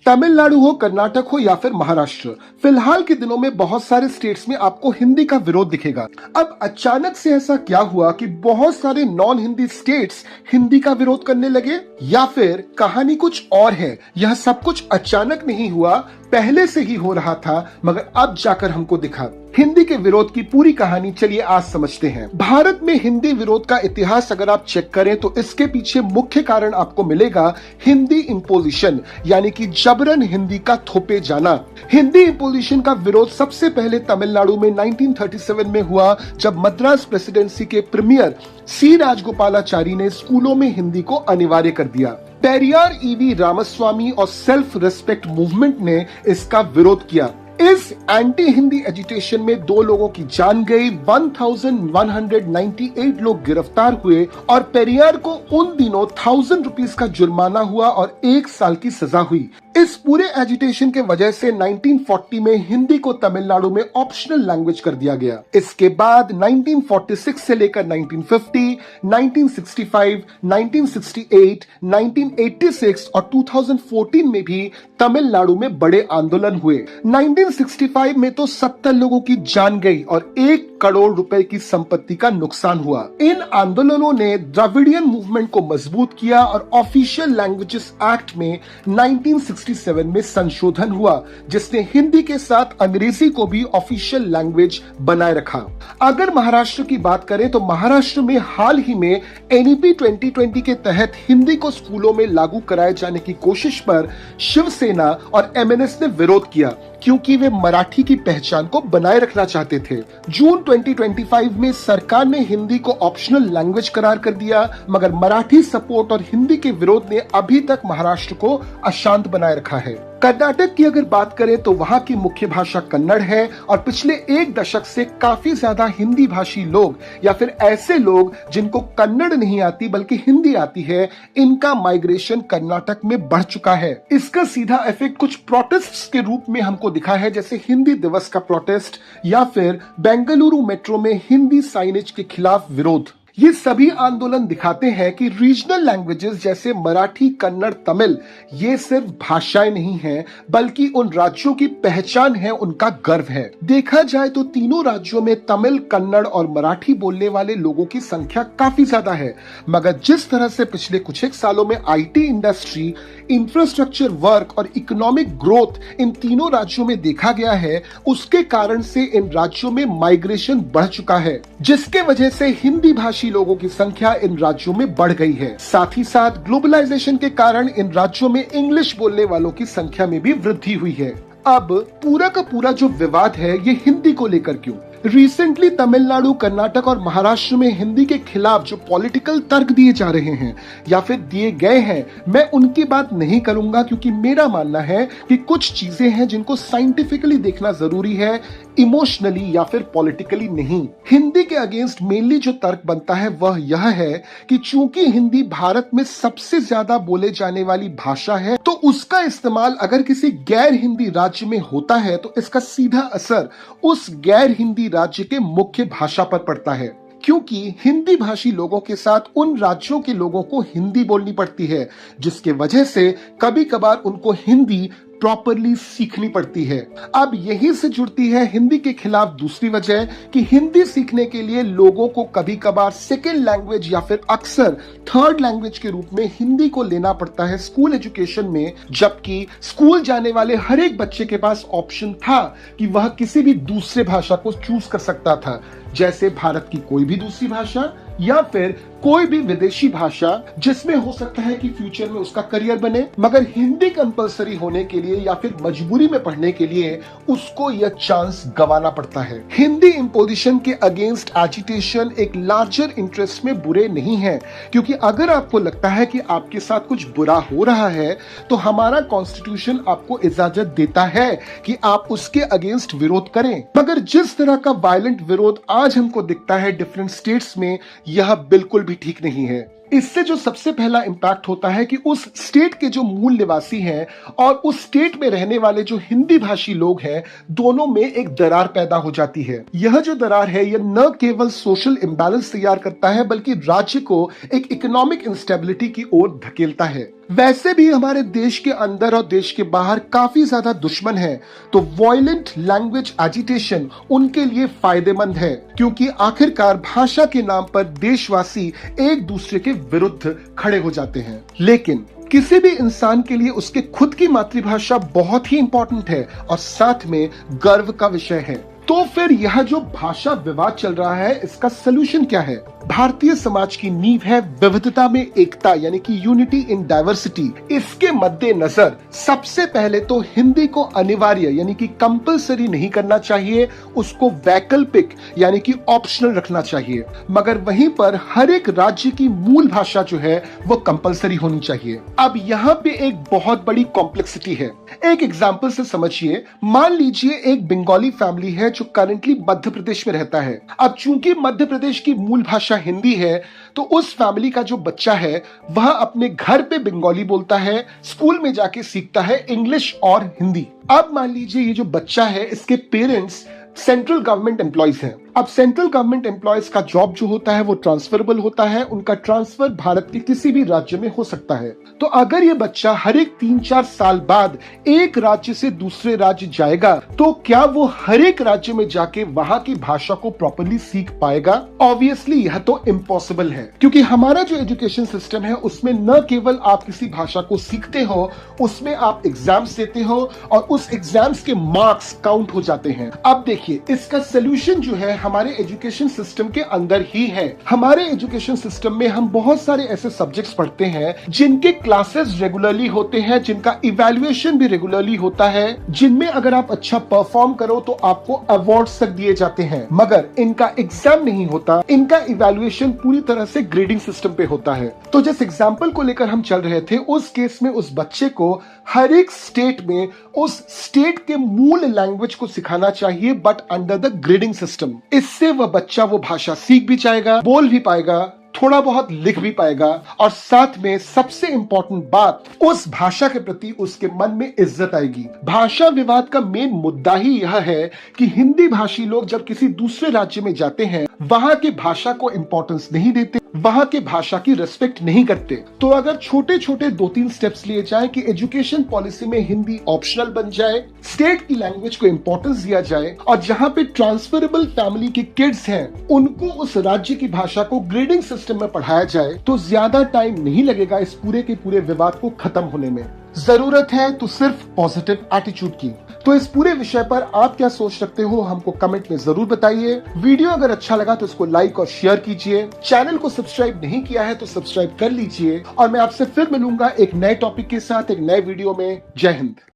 तमिलनाडु हो, कर्नाटक हो या फिर महाराष्ट्र, फिलहाल के दिनों में बहुत सारे स्टेट्स में आपको हिंदी का विरोध दिखेगा। अब अचानक से ऐसा क्या हुआ कि बहुत सारे नॉन हिंदी स्टेट्स हिंदी का विरोध करने लगे, या फिर कहानी कुछ और है? यह सब कुछ अचानक नहीं हुआ, पहले से ही हो रहा था, मगर अब जाकर हमको दिखा। हिंदी के विरोध की पूरी कहानी चलिए आज समझते हैं। भारत में हिंदी विरोध का इतिहास अगर आप चेक करें तो इसके पीछे मुख्य कारण आपको मिलेगा हिंदी इंपोजिशन, यानी कि जबरन हिंदी का थोपे जाना। हिंदी इंपोजिशन का विरोध सबसे पहले तमिलनाडु में 1937 में हुआ, जब मद्रास प्रेसिडेंसी के प्रीमियर सी राजगोपालाचारी ने स्कूलों में हिंदी को अनिवार्य कर दिया। पेरियार ईवी रामास्वामी और सेल्फ रेस्पेक्ट मूवमेंट ने इसका विरोध किया। इस एंटी हिंदी एजिटेशन में 2 लोगों की जान गई, 1198 लोग गिरफ्तार हुए और पेरियार को उन दिनों 1000 रुपीस का जुर्माना हुआ और 1 साल की सजा हुई। इस पूरे एजिटेशन के वजह से 1940 में हिंदी को तमिलनाडु में ऑप्शनल लैंग्वेज कर दिया गया। इसके बाद 1946 से लेकर 1950, 1965, 1968, 1986 और 2014 में भी तमिलनाडु में बड़े आंदोलन हुए। 1965 में तो 70 लोगों की जान गई और 1 करोड़ रुपए की संपत्ति का नुकसान हुआ। इन आंदोलनों ने द्रविडियन मूवमेंट को मजबूत किया और ऑफिशियल लैंग्वेजेस एक्ट में 1967 में संशोधन हुआ, जिसने हिंदी के साथ अंग्रेजी को भी ऑफिशियल लैंग्वेज बनाए रखा। अगर महाराष्ट्र की बात करें तो महाराष्ट्र में हाल ही में एनईपी 2020 के तहत हिंदी को स्कूलों में लागू कराए जाने की कोशिश पर शिवसेना और एमएनएस ने विरोध किया, क्योंकि वे मराठी की पहचान को बनाए रखना चाहते थे। जून 2025 में सरकार ने हिंदी को ऑप्शनल लैंग्वेज करार कर दिया, मगर मराठी सपोर्ट और हिंदी के विरोध ने अभी तक महाराष्ट्र को अशांत बनाए रखा है। कर्नाटक की अगर बात करें तो वहां की मुख्य भाषा कन्नड़ है और पिछले 1 दशक से काफी ज्यादा हिंदी भाषी लोग या फिर ऐसे लोग जिनको कन्नड़ नहीं आती बल्कि हिंदी आती है, इनका माइग्रेशन कर्नाटक में बढ़ चुका है। इसका सीधा इफेक्ट कुछ प्रोटेस्ट्स के रूप में हमको दिखा है, जैसे हिंदी दिवस का प्रोटेस्ट या फिर बेंगलुरु मेट्रो में हिंदी साइनेज के खिलाफ विरोध। ये सभी आंदोलन दिखाते हैं कि रीजनल लैंग्वेजेस जैसे मराठी, कन्नड़, तमिल ये सिर्फ भाषाएं नहीं हैं, बल्कि उन राज्यों की पहचान है, उनका गर्व है। देखा जाए तो तीनों राज्यों में तमिल, कन्नड़ और मराठी बोलने वाले लोगों की संख्या काफी ज्यादा है, मगर जिस तरह से पिछले कुछ एक सालों में आईटी इंडस्ट्री, इंफ्रास्ट्रक्चर वर्क और इकोनॉमिक ग्रोथ इन तीनों राज्यों में देखा गया है, उसके कारण से इन राज्यों में माइग्रेशन बढ़ चुका है, जिसके वजह से हिंदी भाषी लोगों की संख्या इन राज्यों में बढ़ गई है। साथ ही साथ ग्लोबलाइजेशन के कारण इन राज्यों में इंग्लिश बोलने वालों की संख्या में भी वृद्धि हुई है। अब पूरा का पूरा जो विवाद है ये हिंदी को लेकर क्यों? रिसेंटली तमिलनाडु, कर्नाटक और महाराष्ट्र में हिंदी के खिलाफ जो पॉलिटिकल तर्क दिए जा रहे हैं या फिर दिए गए हैं, मैं उनकी बात नहीं करूंगा, क्योंकि मेरा मानना है कि कुछ चीजें हैं जिनको साइंटिफिकली देखना जरूरी है, इमोशनली या फिर पॉलिटिकली नहीं। हिंदी के अगेंस्ट मेनली जो तर्क बनता है वह यह है कि चूंकि हिंदी भारत में सबसे ज्यादा बोले जाने वाली भाषा है, तो उसका इस्तेमाल अगर किसी गैर हिंदी राज्य में होता है तो इसका सीधा असर उस गैर हिंदी राज्य के मुख्य भाषा पर पड़ता है, क्योंकि हिंदी भाषी लोगों के साथ उन राज्यों के लोगों को हिंदी बोलनी पड़ती है, जिसके वजह से कभी कभार उनको हिंदी प्रॉपरली सीखनी पड़ती है। अब यही से जुड़ती है हिंदी के खिलाफ दूसरी वजह कि हिंदी सीखने के लिए लोगों को कभी कभार सेकेंड लैंग्वेज या फिर अक्सर थर्ड लैंग्वेज के रूप में हिंदी को लेना पड़ता है स्कूल एजुकेशन में, जबकि स्कूल जाने वाले हर एक बच्चे के पास ऑप्शन था कि वह किसी भी दूसरे भाषा को चूज कर सकता था, जैसे भारत की कोई भी दूसरी भाषा या फिर कोई भी विदेशी भाषा, जिसमें हो सकता है कि फ्यूचर में उसका करियर बने। मगर हिंदी कंपलसरी होने के लिए या फिर मजबूरी में पढ़ने के लिए उसको यह चांस गंवाना पड़ता है। हिंदी इंपोजिशन के अगेंस्ट एजिटेशन एक लार्जर इंटरेस्ट में बुरे नहीं है, क्योंकि अगर आपको लगता है कि आपके साथ कुछ बुरा हो रहा है तो हमारा कॉन्स्टिट्यूशन आपको इजाजत देता है कि आप उसके अगेंस्ट विरोध करें। मगर जिस तरह का वायलेंट विरोध आज हमको दिखता है डिफरेंट स्टेट्स में, यह बिल्कुल भी ठीक नहीं है। इससे जो सबसे पहला इंपैक्ट होता है कि उस स्टेट के जो मूल निवासी हैं और उस स्टेट में रहने वाले जो हिंदी भाषी लोग हैं, दोनों में एक दरार पैदा हो जाती है। यह जो दरार है यह न केवल सोशल इंबैलेंस तैयार करता है, बल्कि राज्य को एक इकोनॉमिक इंस्टेबिलिटी की ओर धकेलता है। वैसे भी हमारे देश के अंदर और देश के बाहर काफी ज्यादा दुश्मन है, तो वॉयलेंट लैंग्वेज एजिटेशन उनके लिए फायदेमंद है, क्योंकि आखिरकार भाषा के नाम पर देशवासी एक दूसरे के विरुद्ध खड़े हो जाते हैं। लेकिन किसी भी इंसान के लिए उसके खुद की मातृभाषा बहुत ही इंपॉर्टेंट है और साथ में गर्व का विषय है। तो फिर यह जो भाषा विवाद चल रहा है, इसका सलूशन क्या है? भारतीय समाज की नींव है विविधता में एकता, यानी कि यूनिटी इन डाइवर्सिटी। इसके मद्देनजर सबसे पहले तो हिंदी को अनिवार्य यानी कि कंपलसरी नहीं करना चाहिए, उसको वैकल्पिक यानी कि ऑप्शनल रखना चाहिए। मगर वहीं पर हर एक राज्य की मूल भाषा जो है वो कंपलसरी होनी चाहिए। अब यहाँ पे एक बहुत बड़ी कॉम्प्लेक्सिटी है। एक एग्जाम्पल से समझिए, मान लीजिए एक बंगाली फैमिली है जो करेंटली मध्य प्रदेश में रहता है। अब चूंकि मध्य प्रदेश की मूल भाषा हिंदी है, तो उस फैमिली का जो बच्चा है वह अपने घर पे बंगाली बोलता है, स्कूल में जाके सीखता है इंग्लिश और हिंदी। अब मान लीजिए ये जो बच्चा है, इसके पेरेंट्स सेंट्रल गवर्नमेंट एम्प्लॉयज हैं। अब सेंट्रल गवर्नमेंट एम्प्लॉयज का जॉब जो होता है वो ट्रांसफरेबल होता है, उनका ट्रांसफर भारत के किसी भी राज्य में हो सकता है। तो अगर ये बच्चा हर एक 3-4 साल बाद एक राज्य से दूसरे राज्य जाएगा, तो क्या वो हर एक राज्य में जाके वहां की भाषा को प्रॉपरली सीख पाएगा? ऑब्वियसली यह तो इम्पॉसिबल है, क्योंकि हमारा जो एजुकेशन सिस्टम है उसमें न केवल आप किसी भाषा को सीखते हो, उसमें आप एग्जाम्स देते हो और उस एग्जाम्स के मार्क्स काउंट हो जाते हैं। अब देखिए, इसका सोल्यूशन जो है हमारे एजुकेशन सिस्टम के अंदर ही है। हमारे एजुकेशन सिस्टम में हम बहुत सारे ऐसे सब्जेक्ट्स पढ़ते हैं जिनके क्लासेस रेगुलरली होते हैं, जिनका इवैल्यूएशन भी रेगुलरली होता है, जिनमें अगर आप अच्छा परफॉर्म करो तो आपको अवार्ड्स तक दिए जाते हैं, मगर इनका एग्जाम नहीं होता, इनका इवैल्यूएशन पूरी तरह से ग्रेडिंग सिस्टम पे होता है। तो जिस एग्जाम्पल को लेकर हम चल रहे थे, उस केस में उस बच्चे को हर एक स्टेट में उस स्टेट के मूल लैंग्वेज को सिखाना चाहिए, but under the grading system. इससे वह बच्चा वो भाषा सीख भी जाएगा, बोल भी पाएगा, थोड़ा बहुत लिख भी पाएगा, और साथ में सबसे इंपॉर्टेंट बात, उस भाषा के प्रति उसके मन में इज्जत आएगी। भाषा विवाद का मेन मुद्दा ही यह है कि हिंदी भाषी लोग जब किसी दूसरे राज्य में जाते हैं, वहां की भाषा को इंपॉर्टेंस नहीं देते, वहां की भाषा की रिस्पेक्ट नहीं करते। तो अगर छोटे छोटे 2-3 स्टेप्स लिए जाए कि एजुकेशन पॉलिसी में हिंदी ऑप्शनल बन जाए, स्टेट की लैंग्वेज को इंपॉर्टेंस दिया जाए, और जहां पे ट्रांसफरेबल फैमिली के किड्स हैं उनको उस राज्य की भाषा को ग्रेडिंग सिस्टम में पढ़ाया जाए, तो ज्यादा टाइम नहीं लगेगा इस पूरे के पूरे विवाद को खत्म होने में। जरूरत है तो सिर्फ पॉजिटिव एटीट्यूड की। तो इस पूरे विषय पर आप क्या सोच रखते हो, हमको कमेंट में जरूर बताइए। वीडियो अगर अच्छा लगा तो इसको लाइक और शेयर कीजिए। चैनल को सब्सक्राइब नहीं किया है तो सब्सक्राइब कर लीजिए, और मैं आपसे फिर मिलूंगा एक नए टॉपिक के साथ एक नए वीडियो में। जय हिंद।